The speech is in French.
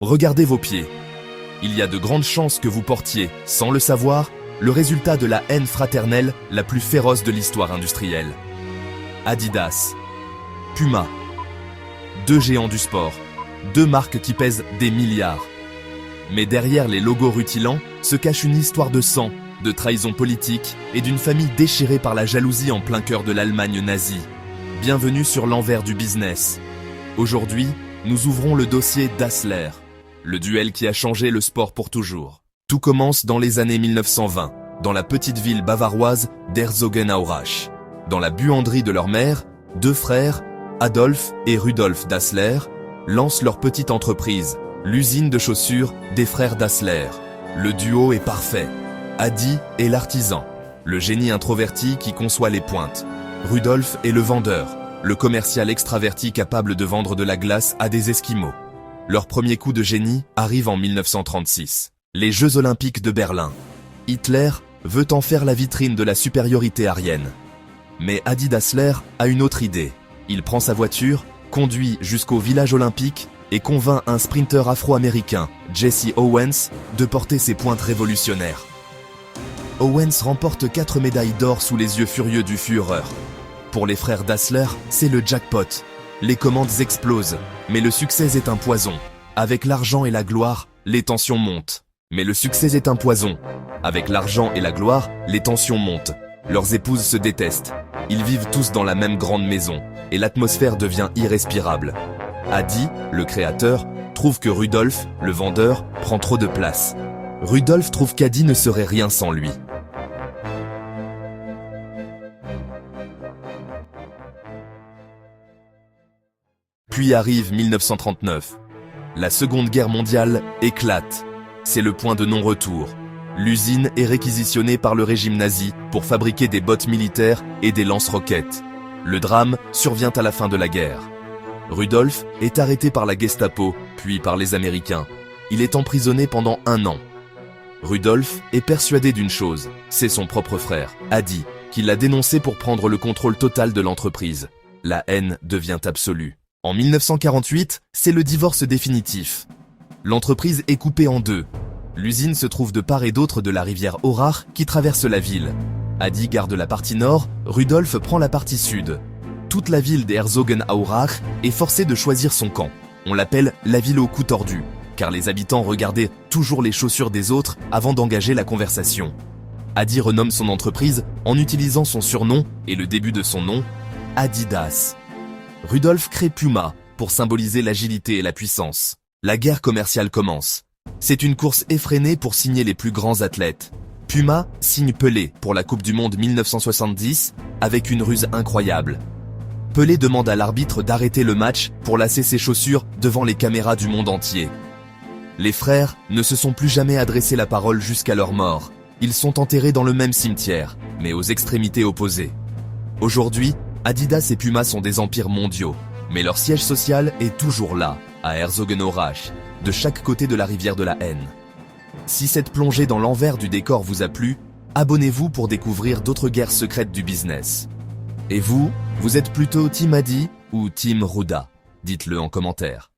Regardez vos pieds. Il y a de grandes chances que vous portiez, sans le savoir, le résultat de la haine fraternelle la plus féroce de l'histoire industrielle. Adidas, Puma, deux géants du sport, deux marques qui pèsent des milliards. Mais derrière les logos rutilants se cache une histoire de sang, de trahison politique et d'une famille déchirée par la jalousie en plein cœur de l'Allemagne nazie. Bienvenue sur l'envers du business. Aujourd'hui, nous ouvrons le dossier Dassler, le duel qui a changé le sport pour toujours. Tout commence dans les années 1920, dans la petite ville bavaroise d'Herzogenaurach. Dans la buanderie de leur mère, deux frères, Adolf et Rudolf Dassler, lancent leur petite entreprise, l'usine de chaussures des frères Dassler. Le duo est parfait. Adi est l'artisan, le génie introverti qui conçoit les pointes. Rudolf est le vendeur, le commercial extraverti capable de vendre de la glace à des Esquimaux. Leur premier coup de génie arrive en 1936. Les Jeux Olympiques de Berlin. Hitler veut en faire la vitrine de la supériorité aryenne. Mais Adi Dassler a une autre idée. Il prend sa voiture, conduit jusqu'au village olympique et convainc un sprinter afro-américain, Jesse Owens, de porter ses pointes révolutionnaires. Owens remporte 4 médailles d'or sous les yeux furieux du Führer. Pour les frères Dassler, c'est le jackpot. Les commandes explosent, mais le succès est un poison. Avec l'argent et la gloire, les tensions montent. Mais le succès est un poison. Avec l'argent et la gloire, les tensions montent. Leurs épouses se détestent. Ils vivent tous dans la même grande maison, et l'atmosphère devient irrespirable. Adi, le créateur, trouve que Rudolf, le vendeur, prend trop de place. Rudolf trouve qu'Adi ne serait rien sans lui. Puis arrive 1939. La Seconde Guerre mondiale éclate. C'est le point de non-retour. L'usine est réquisitionnée par le régime nazi pour fabriquer des bottes militaires et des lance-roquettes. Le drame survient à la fin de la guerre. Rudolf est arrêté par la Gestapo, puis par les Américains. Il est emprisonné pendant 1 an. Rudolf est persuadé d'une chose, c'est son propre frère, Adi, qui l'a dénoncé pour prendre le contrôle total de l'entreprise. La haine devient absolue. En 1948, c'est le divorce définitif. L'entreprise est coupée en deux. L'usine se trouve de part et d'autre de la rivière Aurach qui traverse la ville. Adi garde la partie nord, Rudolf prend la partie sud. Toute la ville d'Herzogenaurach est forcée de choisir son camp. On l'appelle la ville au cou tordu, car les habitants regardaient toujours les chaussures des autres avant d'engager la conversation. Adi renomme son entreprise en utilisant son surnom et le début de son nom, Adidas. Rudolf crée Puma pour symboliser l'agilité et la puissance. La guerre commerciale commence. C'est une course effrénée pour signer les plus grands athlètes. Puma signe Pelé pour la Coupe du Monde 1970 avec une ruse incroyable. Pelé demande à l'arbitre d'arrêter le match pour lasser ses chaussures devant les caméras du monde entier. Les frères ne se sont plus jamais adressé la parole jusqu'à leur mort. Ils sont enterrés dans le même cimetière, mais aux extrémités opposées. Aujourd'hui, Adidas et Puma sont des empires mondiaux, mais leur siège social est toujours là, à Herzogenaurach, de chaque côté de la rivière de la haine. Si cette plongée dans l'envers du décor vous a plu, abonnez-vous pour découvrir d'autres guerres secrètes du business. Et vous, vous êtes plutôt Team Adi ou Team Ruda? Dites-le en commentaire.